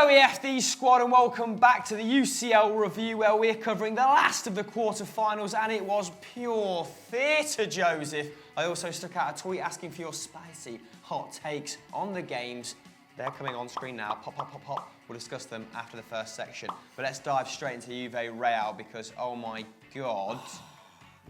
Hello EFD squad and welcome back to the UCL review where we're covering the last of the quarter-finals and it was pure theatre, Joseph. I also stuck out a tweet asking for your spicy hot takes on the games. They're coming on screen now. Pop, pop, pop, pop. We'll discuss them after the first section. But let's dive straight into Juve Real because, oh my God,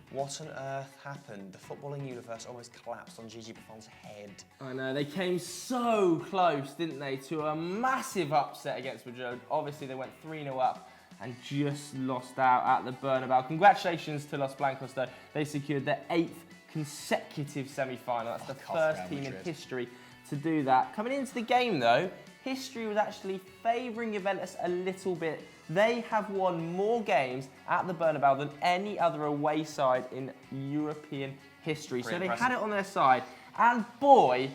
what on earth happened? The footballing universe almost collapsed on Gigi Buffon's head. I know, they came so close, didn't they, to a massive upset against Madrid. Obviously, they went 3-0 up and just lost out at the Bernabeu. Congratulations to Los Blancos, though. They secured their 8th consecutive semi-final. That's the first team in history to do that. Coming into the game, though, history was actually favouring Juventus a little bit. They have won more games at the Bernabeu than any other away side in European history. So they had it on their side, and boy,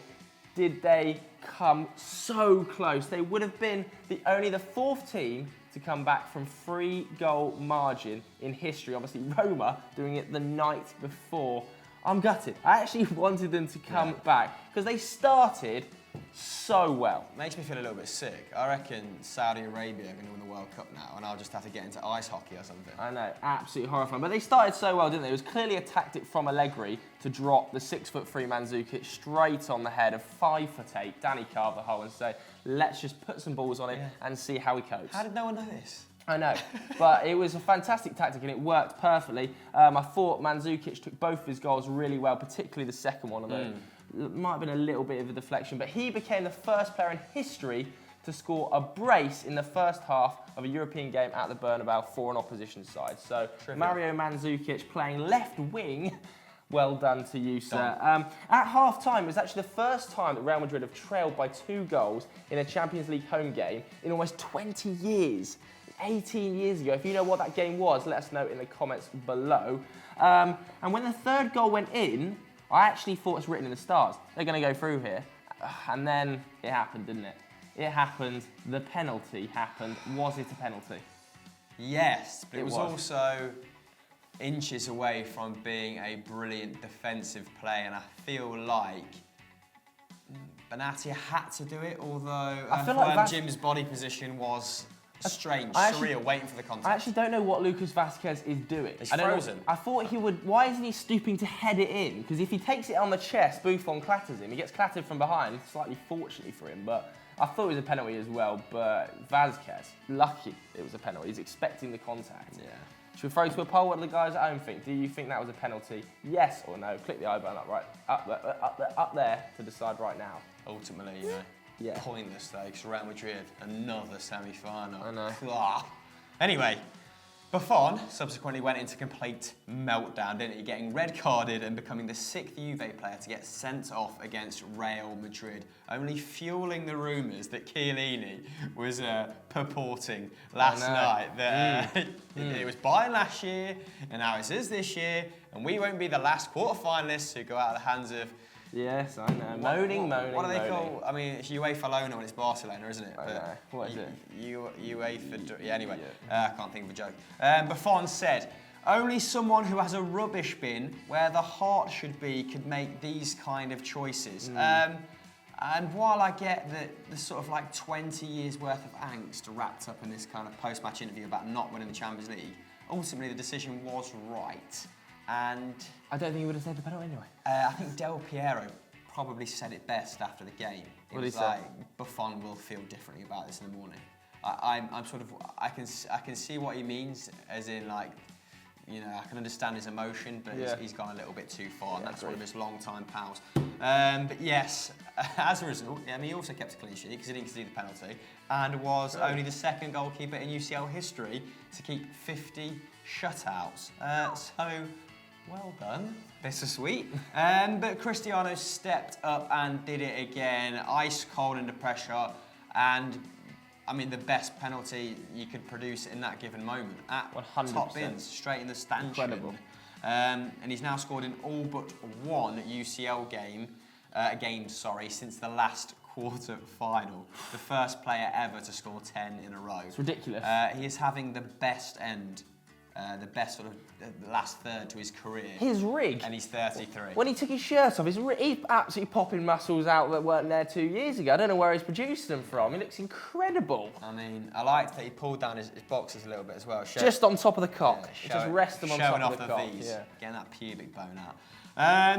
did they come so close. They would have been only the 4th team to come back from 3-goal margin in history. Obviously, Roma doing it the night before. I'm gutted. I actually wanted them to come back because they started so well. Makes me feel a little bit sick. I reckon Saudi Arabia are going to win the World Cup now and I'll just have to get into ice hockey or something. I know, absolutely horrifying. But they started so well, didn't they? It was clearly a tactic from Allegri to drop the 6'3" Mandzukic straight on the head of 5'8" Danny Carvajal and say, let's just put some balls on it and see how he copes. How did no one know this? I know, but it was a fantastic tactic and it worked perfectly. I thought Mandzukic took both of his goals really well, particularly the second one, although it might have been a little bit of a deflection, but he became the first player in history to score a brace in the first half of a European game at the Bernabeu for an opposition side. So Mario Mandzukic playing left wing. Well done to you, sir. At half-time, it was actually the first time that Real Madrid have trailed by 2 goals in a Champions League home game in almost 20 years. 18 years ago. If you know what that game was, let us know in the comments below. And when the 3rd goal went in, I actually thought it's written in the stars. They're going to go through here. And then it happened, didn't it? It happened. The penalty happened. Was it a penalty? Yes, but it was also inches away from being a brilliant defensive play, and I feel like Benatia had to do it, although I feel like Jim's body position was strange, surreal, waiting for the contact. I actually don't know what Lucas Vazquez is doing. He's frozen. I thought he would. Why isn't he stooping to head it in? Because if he takes it on the chest, Buffon clatters him. He gets clattered from behind, slightly fortunately for him. But I thought it was a penalty as well. But Vazquez, lucky it was a penalty. He's expecting the contact. Yeah. Should we throw to a poll? What do the guys at home think? Do you think that was a penalty? Yes or no? Click the I button up there to decide right now. Ultimately, you know. Yeah. Pointless though, because Real Madrid, another semi-final. I know. Anyway, Buffon subsequently went into complete meltdown, didn't he? Getting red-carded and becoming the 6th Juve player to get sent off against Real Madrid, only fueling the rumours that Chiellini was purporting last night that it was Bayern last year and now it is this year, and we won't be the last quarter-finalists who go out of the hands of. Yes, I know. Moaning. What do they call? I mean, it's UEFA Lona when it's Barcelona, isn't it? I know. What is it? UEFA. Yeah. Anyway, I can't think of a joke. Buffon said, "Only someone who has a rubbish bin where the heart should be could make these kind of choices." And while I get that there's sort of like 20 years worth of angst wrapped up in this kind of post-match interview about not winning the Champions League, ultimately the decision was right. And I don't think he would have saved the penalty anyway. I think Del Piero probably said it best after the game. It was like, Buffon will feel differently about this in the morning. I'm sort of, I can see what he means, as in like, you know, I can understand his emotion, but he's gone a little bit too far, and that's one of his long-time pals. But yes, as a result, he also kept a clean sheet because he didn't concede the penalty, and was only the 2nd goalkeeper in UCL history to keep 50 shutouts. So, well done. This is sweet. But Cristiano stepped up and did it again, ice cold under pressure, and I mean the best penalty you could produce in that given moment. At 100%. Top bins, straight in the stanchion. Incredible. And he's now scored in all but one UCL game, since the last quarter-final. The first player ever to score 10 in a row. It's ridiculous. He is having the best end the best sort of last third to his career. His rig. And he's 33. When he took his shirt off, he's absolutely popping muscles out that weren't there 2 years ago. I don't know where he's producing them from. He looks incredible. I mean, I liked that he pulled down his boxers a little bit as well. Just on top of the cock. Just rest them on top of the cock. Showing off the V's, yeah. Getting that pubic bone out.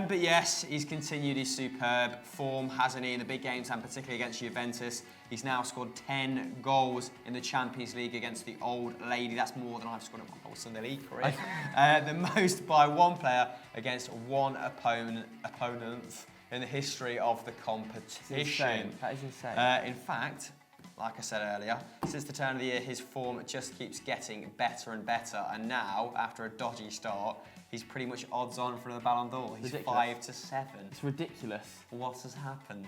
But yes, he's continued his superb form, hasn't he, in the big games and particularly against Juventus. He's now scored 10 goals in the Champions League against the old lady. That's more than I've scored in my whole Sunday League career. The most by one player against one opponent in the history of the competition. That is insane. In fact, like I said earlier, since the turn of the year, his form just keeps getting better and better. And now, after a dodgy start, he's pretty much odds on for the Ballon d'Or. He's Ridiculous. 5 to 7. It's ridiculous. What has happened?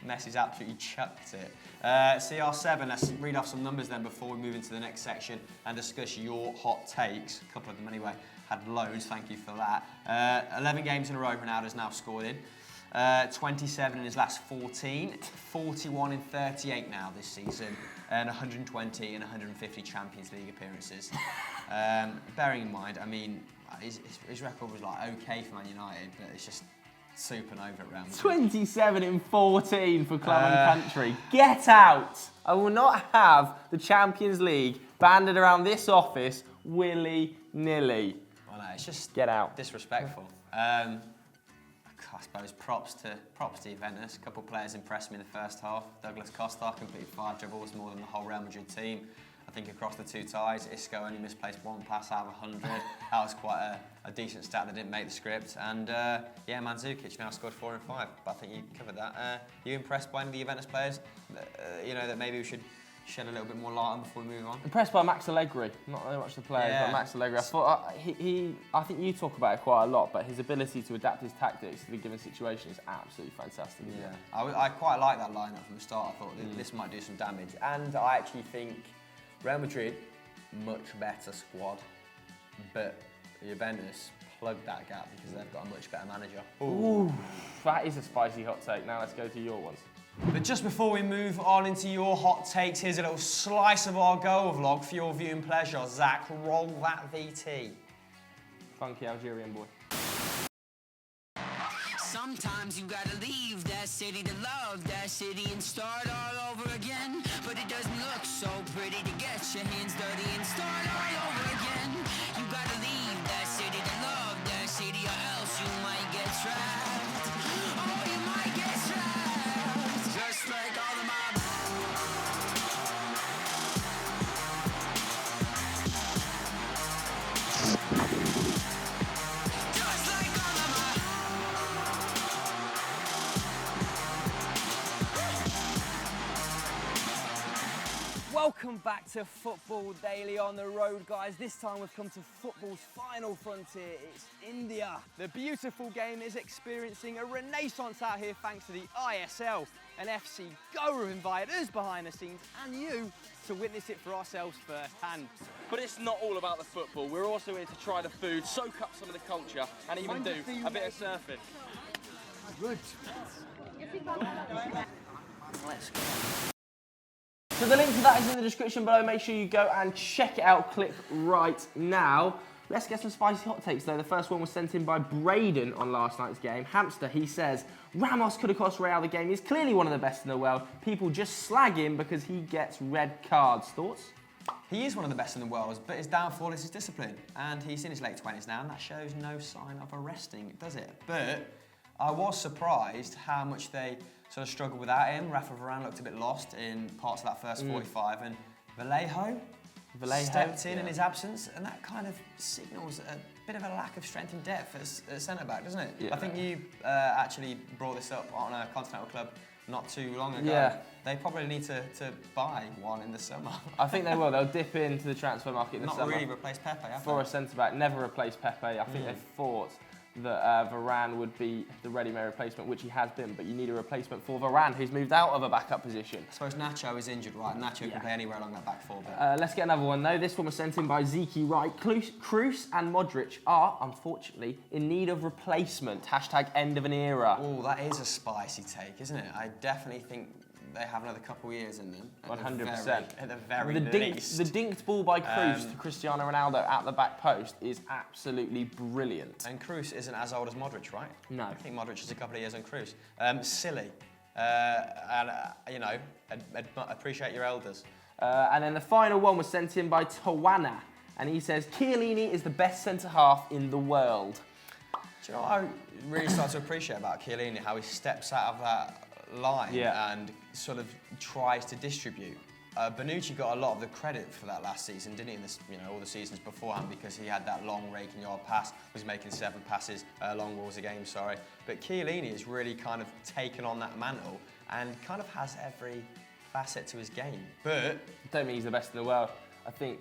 Messi's absolutely chucked it. CR7, let's read off some numbers then before we move into the next section and discuss your hot takes. A couple of them anyway. Had loads, thank you for that. 11 games in a row Ronaldo's now scored in. 27 in his last 14. 41 in 38 now this season. And 120 and 150 Champions League appearances. Bearing in mind, I mean, his record was like okay for Man United, but it's just souping over at Real Madrid. 27 in 14 for club and country. Get out! I will not have the Champions League banded around this office willy-nilly. Well, no, it's just get out. Disrespectful. I suppose props to Juventus. A couple of players impressed me in the first half. Douglas Costa completed 5 dribbles, more than the whole Real Madrid team. I think across the 2 ties, Isco only misplaced 1 pass out of 100. That was quite a decent stat that didn't make the script. And yeah, Mandzukic now scored 4 and 5. But I think you covered that. You impressed by any of the Juventus players? You know, that maybe we should shed a little bit more light on before we move on? Impressed by Max Allegri. Not very much the players, but Max Allegri. I thought I think you talk about it quite a lot, but his ability to adapt his tactics to the given situation is absolutely fantastic. Yeah, I quite like that lineup from the start. I thought this might do some damage, and I actually think Real Madrid, much better squad, but Juventus plugged that gap because they've got a much better manager. Ooh, that is a spicy hot take. Now let's go to your ones. But just before we move on into your hot takes, here's a little slice of our Goa vlog for your viewing pleasure. Zach, roll that VT. Funky Algerian boy. Sometimes you gotta leave that city to love that city and start all over again. But it doesn't look so pretty to get your hands dirty and start all over again. You gotta leave that city to love that city or else you might get trapped. Oh, you might get trapped. Just like all of my... Welcome back to Football Daily on the road, guys. This time we've come to football's final frontier. It's India. The beautiful game is experiencing a renaissance out here thanks to the ISL and FC Goa have invited us behind the scenes and you to witness it for ourselves firsthand. But it's not all about the football. We're also here to try the food, soak up some of the culture and even do a bit of surfing. Good. Let's go. So the link to that is in the description below. Make sure you go and check it out. Click right now. Let's get some spicy hot takes though. The first one was sent in by Braden on last night's game. Hamster, he says, Ramos could have cost Real the game. He's clearly one of the best in the world. People just slag him because he gets red cards. Thoughts? He is one of the best in the world, but his downfall is his discipline. And he's in his late 20s now, and that shows no sign of arresting, does it? But I was surprised how much they sort of struggled without him. Rafa Varane looked a bit lost in parts of that first 45, and Vallejo stepped in his absence, and that kind of signals a bit of a lack of strength and depth at centre-back, doesn't it? Yeah. I think you actually brought this up on a continental club not too long ago. Yeah. They probably need to buy one in the summer. I think they will. They'll dip into the transfer market in the summer. Not really replace Pepe, have for they? a centre-back. Never replace Pepe. I think they thought that Varane would be the ready-made replacement, which he has been, but you need a replacement for Varane, who's moved out of a backup position. I suppose Nacho is injured, right? Nacho can play anywhere along that back four. But Let's get another one, though. This one was sent in by Zeke Wright. Kroos and Modric are, unfortunately, in need of replacement. #end of an era. oh, that is a spicy take, isn't it? I definitely think they have another couple of years in them. 100%. At the very least. The dinked ball by Kroos to Cristiano Ronaldo at the back post is absolutely brilliant. And Kroos isn't as old as Modric, right? No. I think Modric is a couple of years on Kroos. Silly. Appreciate your elders. And then the final one was sent in by Tawana. And he says, Chiellini is the best centre-half in the world. Do you know what I really start to appreciate about Chiellini? How he steps out of that line and sort of tries to distribute. Bonucci got a lot of the credit for that last season, didn't he? In this, all the seasons beforehand, because he had that long raking yard pass, was making 7 passes, long balls a game, sorry. But Chiellini has really kind of taken on that mantle and kind of has every facet to his game. But I don't mean he's the best in the world. I think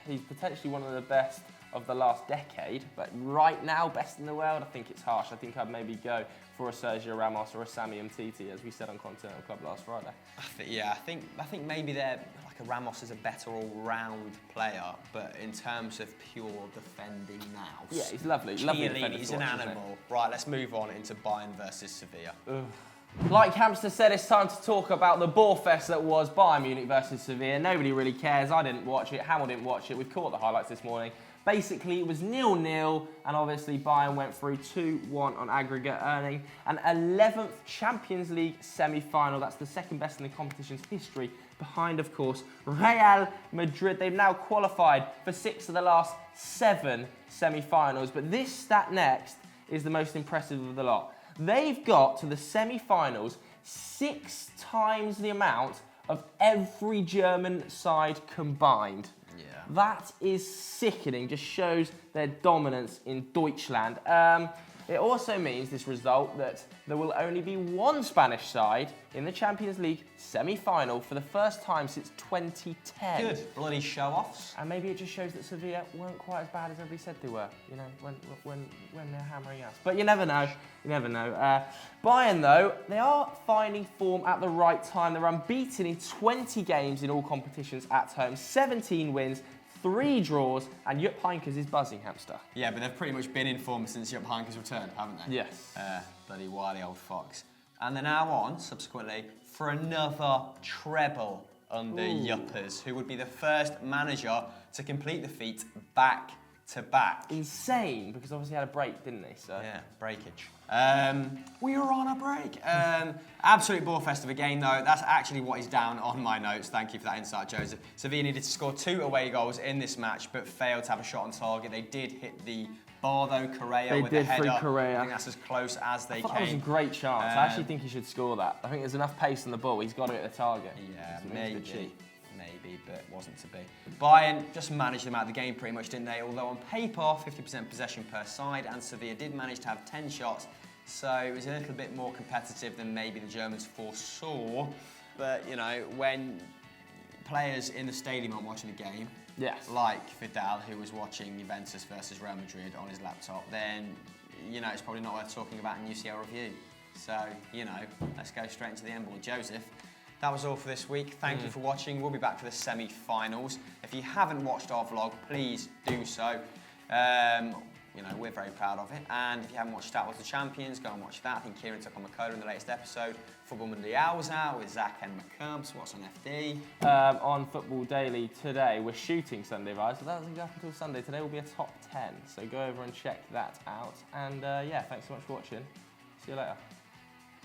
he's potentially one of the best of the last decade, but right now, best in the world, I think it's harsh. I think I'd maybe go for a Sergio Ramos or a Sami Umtiti, as we said on Continental Club last Friday. I think maybe they're like a Ramos is a better all-round player, but in terms of pure defending now, yeah, he's lovely. Chiellini's an animal. Right, let's move on into Bayern versus Sevilla. Ugh. Like Hamster said, it's time to talk about the bore-fest that was Bayern Munich versus Sevilla. Nobody really cares. I didn't watch it. Hamill didn't watch it. We've caught the highlights this morning. Basically, it was 0-0, and obviously Bayern went through 2-1 on aggregate, earning an 11th Champions League semi-final. That's the second best in the competition's history, behind, of course, Real Madrid. They've now qualified for 6 of the last 7 semi-finals, but this stat next is the most impressive of the lot. They've got to the semi-finals 6 times the amount of every German side combined. Yeah. That is sickening, just shows their dominance in Deutschland. It also means, this result, that there will only be one Spanish side in the Champions League semi-final for the first time since 2010. Good. Bloody show-offs. And maybe it just shows that Sevilla weren't quite as bad as everybody said they were, when they're hammering us. But you never know, Bayern, though, they are finding form at the right time. They're unbeaten in 20 games in all competitions at home, 17 wins, 3 draws, and Jupp Heynckes is buzzing, Hamster. Yeah, but they've pretty much been in form since Jupp Heynckes returned, haven't they? Yes. Bloody wily old fox. And they're now on, subsequently, for another treble under Juppers, who would be the first manager to complete the feat back-to-back. Insane, because obviously had a break, didn't they? So. Yeah, breakage. We were on a break. Absolute ball fest of a game, though. That's actually what is down on my notes. Thank you for that insight, Joseph. Sevilla needed to score 2 away goals in this match, but failed to have a shot on target. They did hit the bar, though. Correa with the header. Correa. I think that's as close as they came. That was a great chance. I actually think he should score that. I think there's enough pace on the ball. He's got to hit the target. Yeah, maybe, but it wasn't to be. Bayern just managed them out of the game pretty much, didn't they? Although on paper, 50% possession per side, and Sevilla did manage to have 10 shots, so it was a little bit more competitive than maybe the Germans foresaw. But, when players in the stadium aren't watching the game, yes, like Vidal, who was watching Juventus versus Real Madrid on his laptop, then, it's probably not worth talking about in UCL review. So, let's go straight into the end ball. Joseph, that was all for this week. Thank you for watching. We'll be back for the semi-finals. If you haven't watched our vlog, please do so. We're very proud of it. And if you haven't watched Stat Wars the Champions, go and watch that. I think Kieran took on Makola in the latest episode. Football Mundial's out with Zach and McCubbs. What's on FD? On Football Daily today, we're shooting Sunday, right? So that doesn't go up until Sunday. Today will be a top 10. So go over and check that out. And yeah, thanks so much for watching. See you later.